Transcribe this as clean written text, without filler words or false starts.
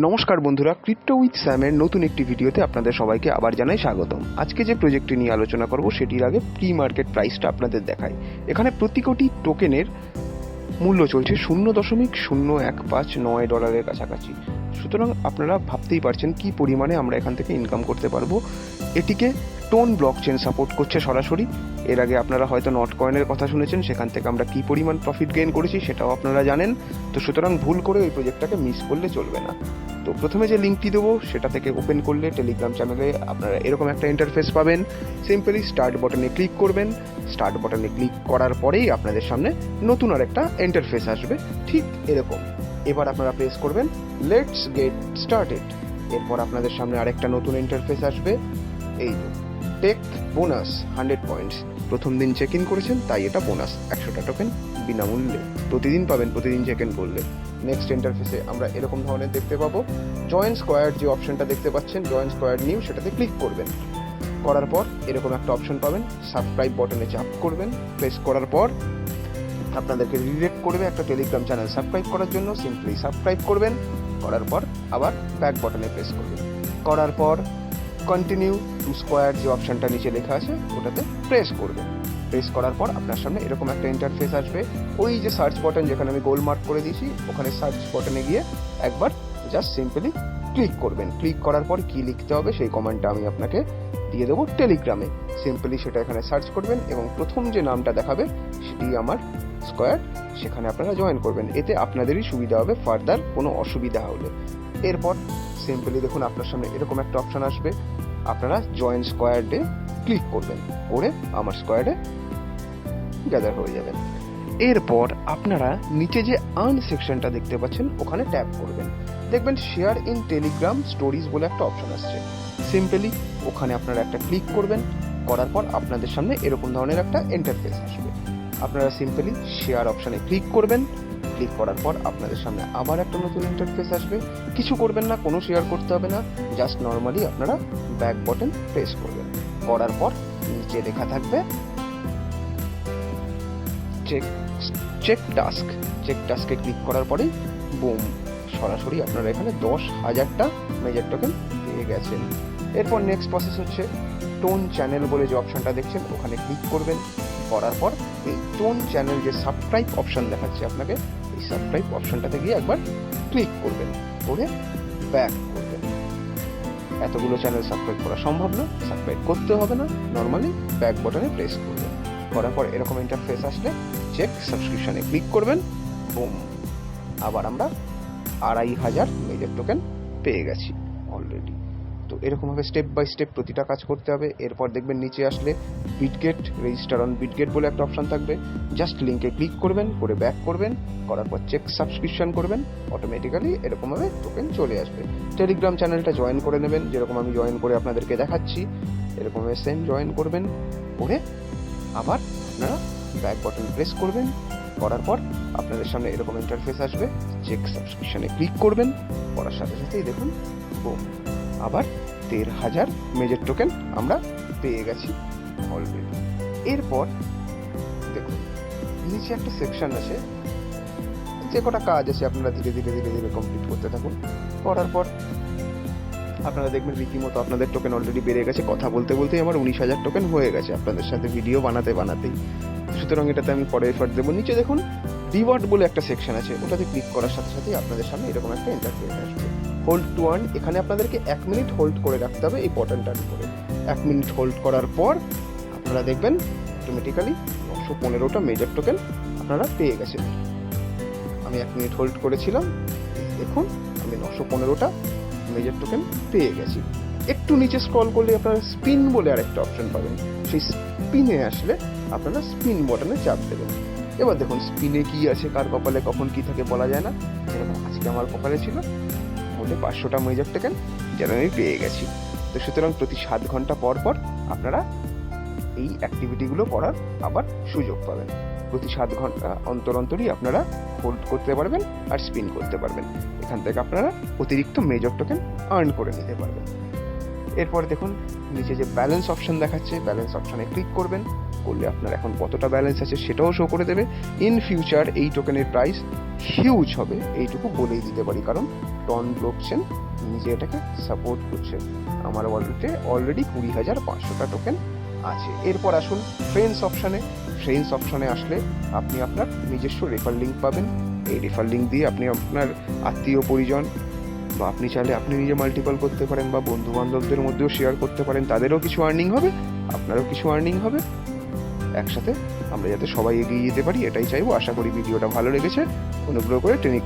নমস্কার বন্ধুরা, crypto with স্যামের নতুন একটি ভিডিওতে আপনাদের সবাইকে আবার জানাই স্বাগতম। আজকে যে প্রজেক্টটি নিয়ে আলোচনা করব সেটির আগে প্রি মার্কেট প্রাইসটা আপনাদের দেখাই। এখানে প্রতি কোটি টোকেনের মূল্য চলছে $0.0159 কাছাকাছি। সুতরাং আপনারা ভাবতেই পারছেন কি পরিমাণে আমরা এখান থেকে ইনকাম করতে পারবো। এটিকে টোন ব্লকচেন সাপোর্ট করছে সরাসরি। এর আগে আপনারা হয়তো নট কয়েনের কথা শুনেছেন, সেখান থেকে আমরা কি পরিমাণ প্রফিট গেইন করেছি সেটাও আপনারা জানেন। তো সুতরাং ভুল করে ওই প্রজেক্টটাকে মিস করলে চলবে না। তো প্রথমে যে লিঙ্কটি দেবো সেটা থেকে ওপেন করলে টেলিগ্রাম চ্যানেলে আপনারা এরকম একটা ইন্টারফেস পাবেন। সিম্পলি স্টার্ট বাটনে ক্লিক করবেন। স্টার্ট বাটনে ক্লিক করার পরেই আপনাদের সামনে নতুন আর একটা ইন্টারফেস আসবে, ঠিক এরকম। এবার আপনারা প্রেস করবেন লেটস গেট স্টার্টেড। এরপর আপনাদের সামনে আরেকটা নতুন ইন্টারফেস আসবে, এই টেক বোনাস 100 পয়েন্টস। প্রথম দিন চেক ইন করেছেন তাই এটা বোনাস, 100টা টোকেন বিনামূল্যে প্রতিদিন পাবেন, প্রতিদিন চেক ইন করলে। নেক্সট ইন্টারফেসে আমরা এরকম ধরনের দেখতে পাবো। জয়েন স্কোয়াড যে অপশনটা দেখতে পাচ্ছেন, জয়েন স্কোয়াড নিউ, সেটাতে ক্লিক করবেন। করার পর এরকম একটা অপশন পাবেন, সাবস্ক্রাইব বাটনে চাপ করবেন। প্রেস করার পর আপনাদেরকে রিডিরেক্ট করবে একটা টেলিগ্রাম চ্যানেল সাবস্ক্রাইব করার জন্য। সিম্পলি সাবস্ক্রাইব করবেন, করার পর আবার ব্যাক বাটনে প্রেস করবেন। করার পর কন্টিনিউ টু স্কোয়ার যে অপশনটা নিচে লেখা আছে ওটাতে প্রেস করবেন। প্রেস করার পর আপনার সামনে এরকম একটা ইন্টারফেস আসবে। ওই যে সার্চ বাটন যেখানে আমি গোল মার্ক করে দিয়েছি, ওখানে সার্চ বাটনে গিয়ে একবার জাস্ট সিম্পলি ক্লিক করবেন। ক্লিক করার পর কি লিখতে হবে সেই কমেন্টটা আমি আপনাকে দিয়ে দেবো টেলিগ্রামে। সিম্পলি সেটা এখানে সার্চ করবেন এবং প্রথম যে নামটা দেখাবে সেটি আমার স্কোয়ার, সেখানে আপনারা জয়েন করবেন। এতে আপনাদেরই সুবিধা হবে ফার্দার কোনো অসুবিধা হলে। এরপর সিম্পলি দেখুন আপনার সামনে এরকম একটা অপশন আসবে, আপনারা জয়েন স্কোয়াডে ক্লিক করবেন, করে আমার স্কোয়াডে গ্যাদার হয়ে যাবেন। এরপর আপনারা নিচে যে আর্ন সেকশনটা দেখতে পাচ্ছেন ওখানে ট্যাপ করবেন। দেখবেন শেয়ার ইন টেলিগ্রাম স্টোরিজ বলে একটা অপশন আসছে। সিম্পলি ওখানে আপনারা একটা ক্লিক করবেন। করার পর আপনাদের সামনে এরকম ধরনের একটা ইন্টারফেস আসবে। আপনারা সিম্পলি শেয়ার অপশনে ক্লিক করবেন। ক্লিক করার পর আপনাদের সামনে আবার একটা নতুন ইন্টারফেস আসবে। কিছু করবেন না, কোনো শেয়ার করতে হবে না, জাস্ট নর্মালি আপনারা ব্যাক বাটন প্রেস করবেন। করার পর নিচে লেখা থাকবে চেক টাস্ক। চেক টাস্কে ক্লিক করার পরেই বুম, সরাসরি আপনারা এখানে 10,000টা মেজর টোকেন পেয়ে গেছেন। এরপর নেক্সট প্রসেস হচ্ছে টোন চ্যানেল বলে যে অপশনটা দেখছেন ওখানে ক্লিক করবেন। করার পর এই টোন চ্যানেল যে সাবস্ক্রাইব অপশন দেখাচ্ছে আপনাকে, এই সাবস্ক্রাইব অপশনটাতে গিয়ে একবার ক্লিক করবেন, করে ব্যাক করবেন। এতগুলো চ্যানেল সাবস্ক্রাইব করা সম্ভব না, সাবস্ক্রাইব করতে হবে না, নর্মালি ব্যাক বাটনে প্রেস করবেন। করার পর এরকম ইন্টারফেস আসলে চেক সাবস্ক্রিপশনে ক্লিক করবেন, বুম, আবার আমরা 2,500 মেজর টোকেন পেয়ে গেছি অলরেডি। তো এরকমভাবে স্টেপ বাই স্টেপ প্রতিটা কাজ করতে হবে। এরপর দেখবেন নিচে আসলে বিটগেট, রেজিস্টার অন বিটগেট বলে একটা অপশন থাকবে। জাস্ট লিঙ্কে ক্লিক করবেন, করে ব্যাক করবেন, করার পর চেক সাবস্ক্রিপশন করবেন, অটোমেটিক্যালি এরকমভাবে টোকেন চলে আসবে। টেলিগ্রাম চ্যানেলটা জয়েন করে নেবেন, যেরকম আমি জয়েন করে আপনাদেরকে দেখাচ্ছি এরকমভাবে সেম জয়েন করবেন, করে আবার আপনারা ব্যাক বাটন প্রেস করবেন। করার পর আপনাদের সামনে এরকম ইন্টারফেস আসবে, চেক সাবস্ক্রিপশনে ক্লিক করবেন। করার সাথে সাথেই দেখুন বুম, আবার 13,000 মেজর টোকেন আমরা পেয়ে গেছি অলরেডি। এরপর দেখুন নিচে একটা সেকশন আছে, যে কটা কাজ আছে আপনারা ধীরে ধীরে ধীরে ধীরে কমপ্লিট করতে থাকুন। করার পর আপনারা দেখবেন রীতিমতো আপনাদের টোকেন অলরেডি বেড়ে গেছে। কথা বলতে বলতেই আমার 19,000 টোকেন হয়ে গেছে আপনাদের সাথে ভিডিও বানাতে বানাতেই। সুতরাং এটাতে আমি পরে এফার্ট দেবো। নিচে দেখুন রিওয়ার্ড বলে একটা সেকশন আছে, ওটাতে ক্লিক করার সাথে সাথেই আপনাদের সামনে এরকম একটা ইন্টারফেস আসবে। হোল্ড টু আর্ন, এখানে আপনাদেরকে 1 মিনিট হোল্ড করে রাখতে হবে এই বাটনটার উপরে। 1 মিনিট হোল্ড করার পর আপনারা দেখবেন অটোমেটিক্যালি 915টা মেজর টোকেন আপনারা পেয়ে গেছেন। আমি 1 মিনিট হোল্ড করেছিলাম, দেখুন আমি 915টা মেজর টোকেন পেয়ে গেছি। একটু নিচে স্ক্রল করলে আপনারা স্পিন বলে আরেকটা অপশন পাবেন। সেই স্পিনে আসলে আপনারা স্পিন বাটনে চাপ দেবেন। এবার দেখুন স্পিনে কি আছে, কার কপালে কখন কি থাকে বলা যায় না। যেরকম আজকে আমার কপালে ছিল মোটে 500টা মেজর টোকেন, যেন আমি পেয়ে গেছি। তো সুতরাং প্রতি 7 ঘন্টা পর পর আপনারা এই অ্যাক্টিভিটিগুলো করার আবার সুযোগ পাবেন। প্রতি 7 ঘন্টা অন্তর অন্তরই আপনারা হোল্ড করতে পারবেন আর স্পিন করতে পারবেন। এখান থেকে আপনারা অতিরিক্ত মেজর টোকেন আর্ন করে নিতে পারবেন। এরপর দেখুন নিচে যে ব্যালেন্স অপশন দেখাচ্ছে, ব্যালেন্স অপশনে ক্লিক করবেন। করলে আপনার এখন কতটা ব্যালেন্স আছে সেটাও শো করে দেবে। ইন ফিউচার এই টোকেনের প্রাইস হিউজ হবে এইটুকু বলেই দিতে পারি, কারণ টন ব্লকচেন নিজে এটাকে সাপোর্ট করছে। আমার ওয়ালেটে অলরেডি 20,500টা টোকেন আছে। এরপর আসুন ফ্রেন্ডস অপশানে। ফ্রেন্ডস অপশানে আসলে আপনি আপনার নিজস্ব রেফার লিঙ্ক পাবেন। এই রেফার লিঙ্ক দিয়ে আপনি আপনার আত্মীয় পরিজন বা আপনি চাইলে আপনি নিজে মাল্টিপল করতে পারেন বা বন্ধু বান্ধবদের মধ্যেও শেয়ার করতে পারেন, তাদেরও কিছু আর্নিং হবে, আপনারও কিছু আর্নিং হবে। একসাথে আমরা যাতে সবাই এগিয়ে যেতে পারি এটাই চাইবো। আশা করি ভিডিওটা ভালো লেগেছে। অনুগ্রহ করে টেনে